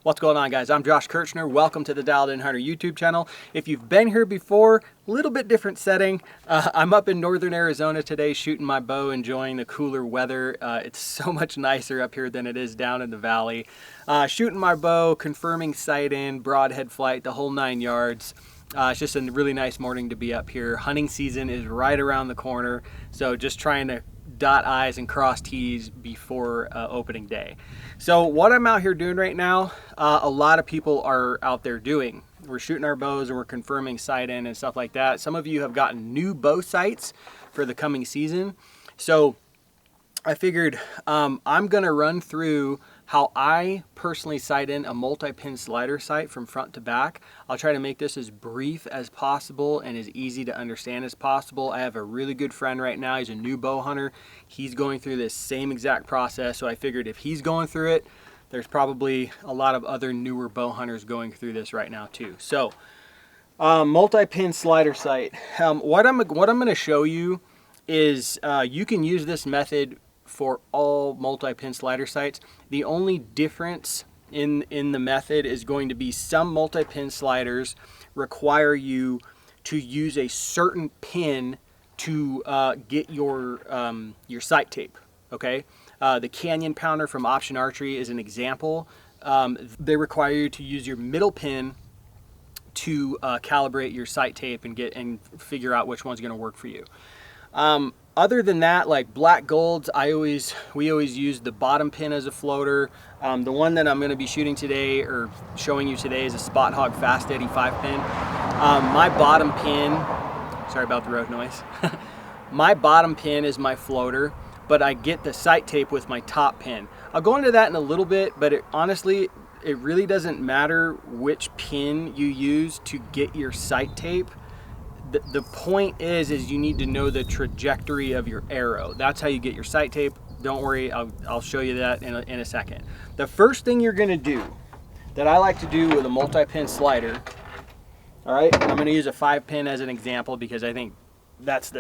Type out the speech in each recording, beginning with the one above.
What's going on, guys? I'm Josh Kirchner. Welcome to the Dialed In Hunter YouTube channel. If you've been here before, a little bit different setting. I'm up in northern Arizona today shooting my bow, enjoying the cooler weather. It's so much nicer up here than it is down in the valley. Shooting my bow, confirming sight in, broadhead flight, the whole 9 yards. It's just a really nice morning to be up here. Hunting season is right around the corner, so just trying to dot I's and cross T's before opening day. So what I'm out here doing right now, a lot of people are out there doing. We're shooting our bows and we're confirming sight in and stuff like that. Some of you have gotten new bow sights for the coming season. So I figured I'm gonna run through how I personally sight in a multi-pin slider sight from front to back. I'll try to make this as brief as possible and as easy to understand as possible. I have a really good friend right now. He's a new bow hunter. He's going through this same exact process. So I figured if he's going through it, there's probably a lot of other newer bow hunters going through this right now too. So multi-pin slider sight. What I'm gonna show you is you can use this method for all multi-pin slider sights. The only difference in the method is going to be some multi-pin sliders require you to use a certain pin to get your sight tape, okay? The Canyon Pounder from Option Archery is an example. They require you to use your middle pin to calibrate your sight tape and figure out which one's gonna work for you. Other than that, like black golds, we always use the bottom pin as a floater. The one that I'm going to be shooting today or showing you today is a Spot Hogg Fast Eddy 5-pin. My bottom pin, sorry about the road noise. My bottom pin is my floater, but I get the sight tape with my top pin. I'll go into that in a little bit, but honestly, it really doesn't matter which pin you use to get your sight tape. The point is you need to know the trajectory of your arrow. That's how you get your sight tape. Don't worry, I'll show you that in a second. The first thing you're gonna do, that I like to do with a multi-pin slider, all right, I'm gonna use a 5-pin as an example because I think that's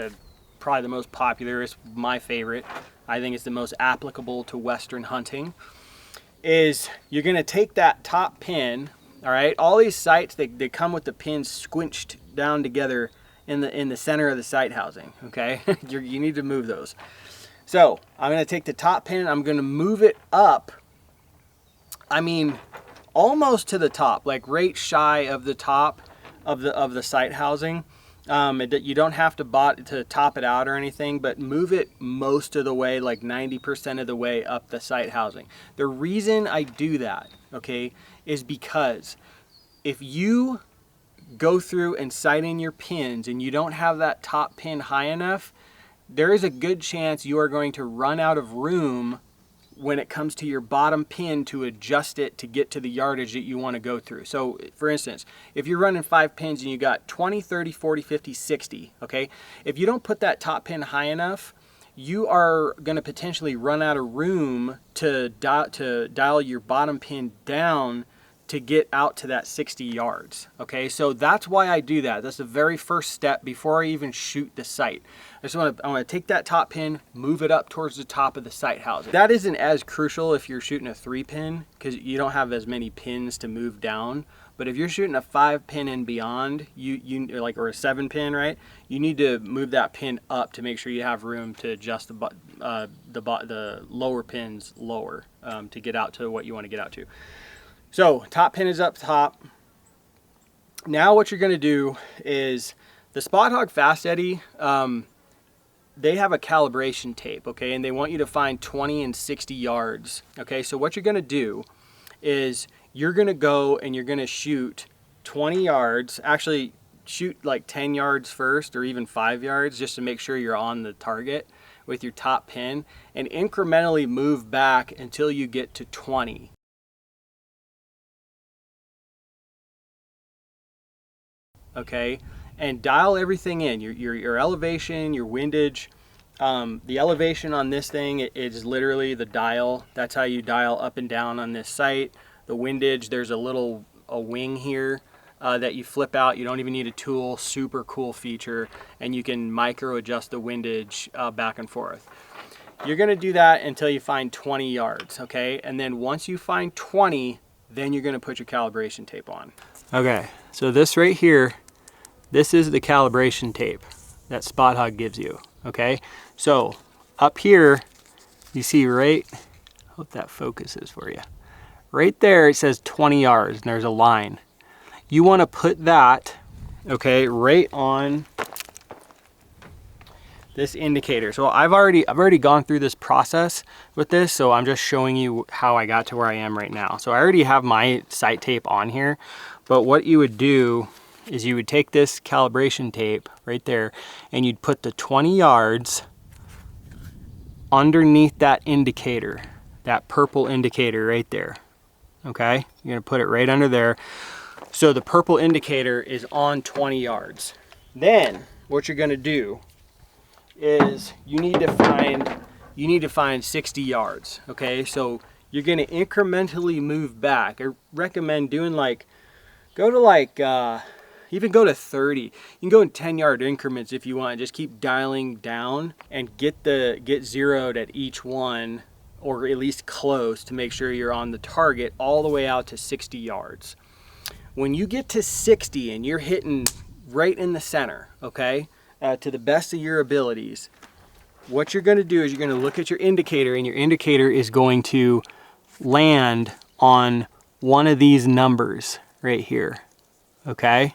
probably the most popular, it's my favorite. I think it's the most applicable to Western hunting, is you're gonna take that top pin, all right? All these sights, they come with the pins squinched down together in the center of the sight housing, okay? You need to move those. So I'm gonna take the top pin, I'm gonna move it up, I mean, almost to the top, like right shy of the top of the sight housing. You don't have to top it out or anything, but move it most of the way, like 90% of the way up the sight housing. The reason I do that, okay, is because if you go through and sight in your pins and you don't have that top pin high enough, there is a good chance you are going to run out of room when it comes to your bottom pin to adjust it to get to the yardage that you want to go through. So for instance, if you're running 5 pins and you got 20, 30, 40, 50, 60, okay? If you don't put that top pin high enough, you are going to potentially run out of room to dial your bottom pin down to get out to that 60 yards, okay? So that's why I do that. That's the very first step before I even shoot the sight. I want to take that top pin, move it up towards the top of the sight housing. That isn't as crucial if you're shooting a 3-pin because you don't have as many pins to move down. But if you're shooting a 5-pin and beyond, or a 7-pin, right? You need to move that pin up to make sure you have room to adjust the lower pins lower to get out to what you want to get out to. So top pin is up top. Now what you're gonna do is the Spot Hogg Fast Eddy, they have a calibration tape, okay? And they want you to find 20 and 60 yards, okay? So what you're gonna do is you're gonna go and you're gonna shoot 20 yards, actually shoot like 10 yards first or even 5 yards just to make sure you're on the target with your top pin and incrementally move back until you get to 20. Okay, and dial everything in, your elevation, your windage. The elevation on this thing is literally the dial. That's how you dial up and down on this sight. The windage, there's a wing here that you flip out. You don't even need a tool. Super cool feature, and you can micro adjust the windage back and forth. You're gonna do that until you find 20 yards, okay? And then once you find 20, Then you're gonna put your calibration tape on. Okay, so this right here, this is the calibration tape that Spot Hogg gives you, okay? So up here, you see right, hope that focuses for you. Right there, it says 20 yards, and there's a line. You wanna put that, okay, right on this indicator. So I've already gone through this process with this, so I'm just showing you how I got to where I am right now. So I already have my sight tape on here, but what you would do is you would take this calibration tape right there and you'd put the 20 yards underneath that indicator, that purple indicator right there, okay? You're gonna put it right under there. So the purple indicator is on 20 yards. Then what you're gonna do is you need to find 60 yards, okay? So you're gonna incrementally move back. I recommend doing even go to 30. You can go in 10-yard increments if you want. Just keep dialing down and get zeroed at each one, or at least close, to make sure you're on the target all the way out to 60 yards. When you get to 60 and you're hitting right in the center, okay, to the best of your abilities, what you're going to do is you're going to look at your indicator, and your indicator is going to land on one of these numbers right here, okay?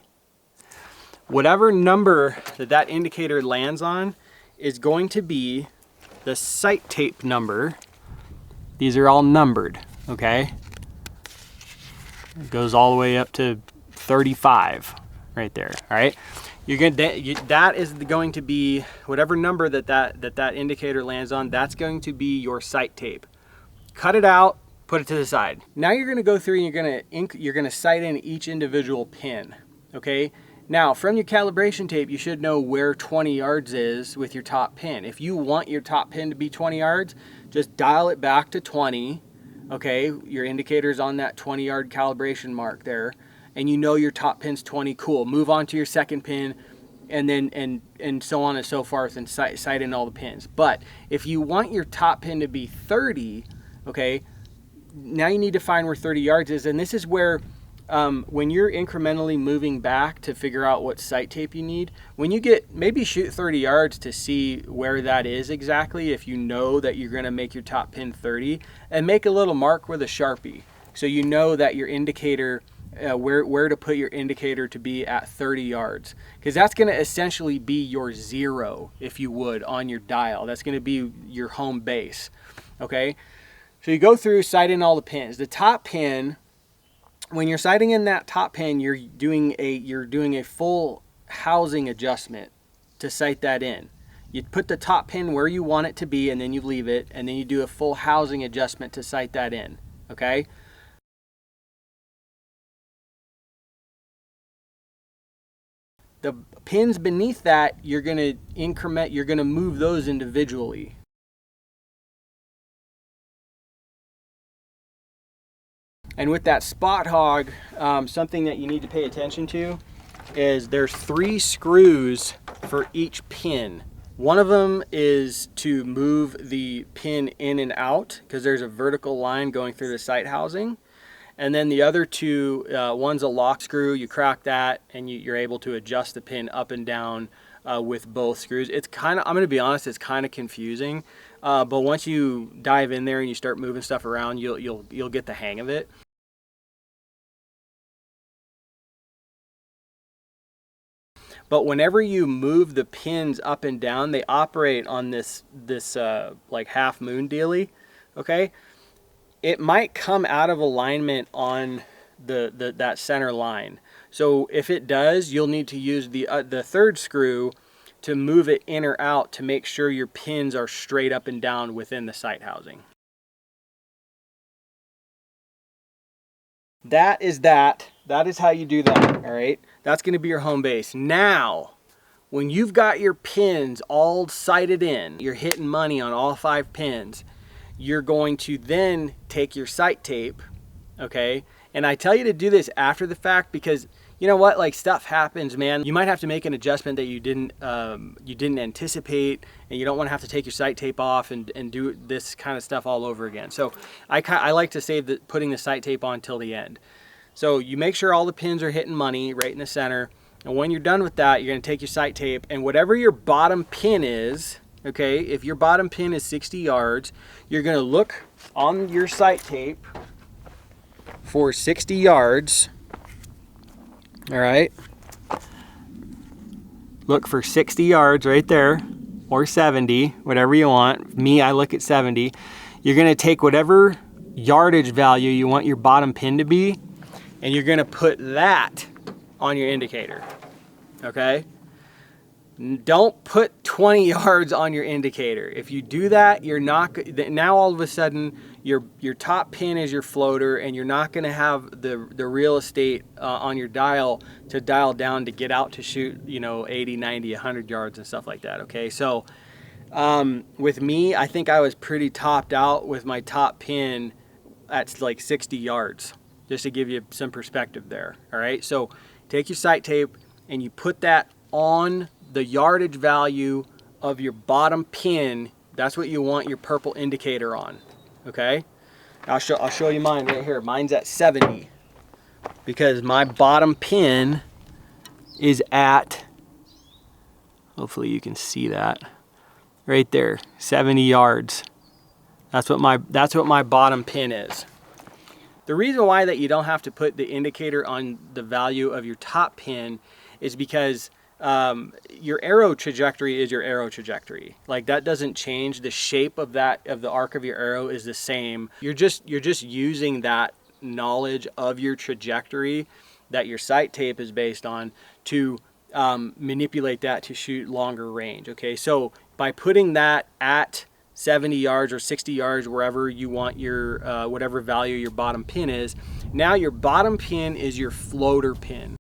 Whatever number that indicator lands on is going to be the sight tape number. These are all numbered, okay? It goes all the way up to 35 right there, all right? That is going to be whatever number that indicator lands on. That's going to be your sight tape. Cut it out, put it to the side. Now you're going to go through and you're going to sight in each individual pin. Okay. Now from your calibration tape, you should know where 20 yards is with your top pin. If you want your top pin to be 20 yards, just dial it back to 20. Okay. Your indicator's on that 20-yard calibration mark there, and you know your top pin's 20, cool. Move on to your second pin, and then and so on and so forth, and sight in all the pins. But if you want your top pin to be 30, okay, now you need to find where 30 yards is, and this is where when you're incrementally moving back to figure out what sight tape you need, when you get, maybe shoot 30 yards to see where that is exactly, if you know that you're gonna make your top pin 30, and make a little mark with a Sharpie, so you know that your indicator, where to put your indicator to be at 30 yards, because that's going to essentially be your zero, if you would, on your dial. That's going to be your home base. Okay, so you go through, sight in all the pins. The top pin, when you're sighting in that top pin, you're doing a full housing adjustment to sight that in. You put the top pin where you want it to be, and then you leave it, and then you do a full housing adjustment to sight that in. Okay. The pins beneath that, you're going to increment, you're going to move those individually. And with that Spot Hogg, something that you need to pay attention to is there's 3 screws for each pin. One of them is to move the pin in and out, because there's a vertical line going through the sight housing. And then the other 2, one's a lock screw. You crack that and you're able to adjust the pin up and down with both screws. It's kind of, I'm going to be honest, it's kind of confusing. But once you dive in there and you start moving stuff around, you'll get the hang of it. But whenever you move the pins up and down, they operate on this like half moon dealy, okay? It might come out of alignment on that center line. So if it does, you'll need to use the 3rd screw to move it in or out to make sure your pins are straight up and down within the sight housing. That is how you do that, all right? That's gonna be your home base. Now, when you've got your pins all sighted in, you're hitting money on all 5 pins, you're going to then take your sight tape, okay? And I tell you to do this after the fact because you know what, like stuff happens, man. You might have to make an adjustment that you didn't anticipate, and you don't want to have to take your sight tape off and do this kind of stuff all over again. So I like to save putting the sight tape on till the end. So you make sure all the pins are hitting money right in the center. And when you're done with that, you're going to take your sight tape, and whatever your bottom pin is, okay, if your bottom pin is 60 yards, you're going to look on your sight tape for 60 yards. All right. Look for 60 yards right there, or 70, whatever you want. Me, I look at 70. You're going to take whatever yardage value you want your bottom pin to be, and you're going to put that on your indicator, okay? Don't put 20 yards on your indicator. If you do that, you're not, now all of a sudden your top pin is your floater, and you're not going to have the real estate on your dial to dial down to get out to shoot, you know, 80, 90, 100 yards and stuff like that, okay? So with me, I think I was pretty topped out with my top pin at like 60 yards, just to give you some perspective there, all right? So take your sight tape and you put that on the yardage value of your bottom pin. That's what you want your purple indicator on, okay? I'll show you mine right here. Mine's at 70 because my bottom pin is at, hopefully you can see that, right there, 70 yards. That's what my bottom pin is. The reason why that you don't have to put the indicator on the value of your top pin is because your arrow trajectory is your arrow trajectory. Like, that doesn't change. The shape of the arc of your arrow is the same. You're just using that knowledge of your trajectory that your sight tape is based on to manipulate that to shoot longer range. Okay, so by putting that at 70 yards or 60 yards, wherever you want your whatever value your bottom pin is, now your bottom pin is your floater pin.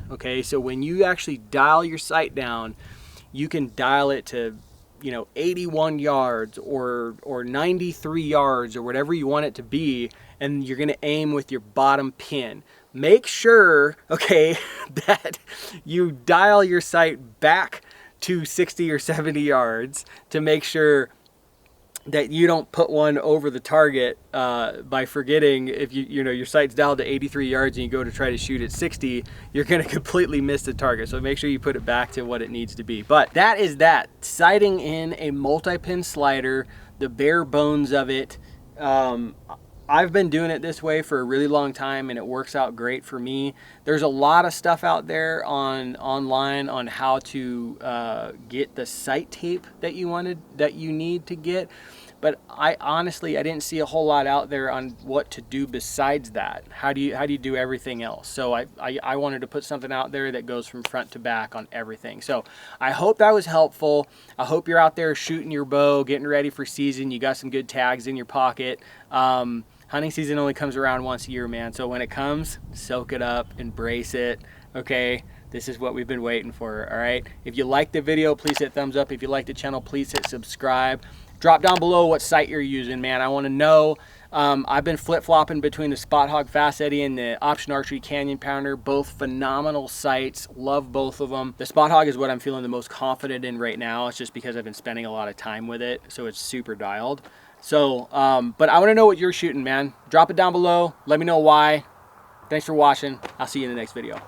Okay, so when you actually dial your sight down, you can dial it to, you know, 81 yards or 93 yards or whatever you want it to be, and you're going to aim with your bottom pin. Make sure, okay, that you dial your sight back to 60 or 70 yards to make sure that you don't put one over the target by forgetting. If you know your sight's dialed to 83 yards and you go to try to shoot at 60, you're going to completely miss the target. So make sure you put it back to what it needs to be. But that is that. Sighting in a multi-pin slider, the bare bones of it. I've been doing it this way for a really long time, and it works out great for me. There's a lot of stuff out there online on how to get the sight tape that you need to get, but I didn't see a whole lot out there on what to do besides that. How do you do everything else? So I wanted to put something out there that goes from front to back on everything. So I hope that was helpful. I hope you're out there shooting your bow, getting ready for season. You got some good tags in your pocket. Hunting season only comes around once a year, man. So when it comes, soak it up, embrace it, okay? This is what we've been waiting for, all right? If you like the video, please hit thumbs up. If you like the channel, please hit subscribe. Drop down below what sight you're using, man. I want to know. I've been flip-flopping between the Spot Hogg Fast Eddy and the Option Archery Canyon Pounder. Both phenomenal sights. Love both of them. The Spot Hogg is what I'm feeling the most confident in right now. It's just because I've been spending a lot of time with it, so it's super dialed. So, but I want to know what you're shooting, man. Drop it down below. Let me know why. Thanks for watching. I'll see you in the next video.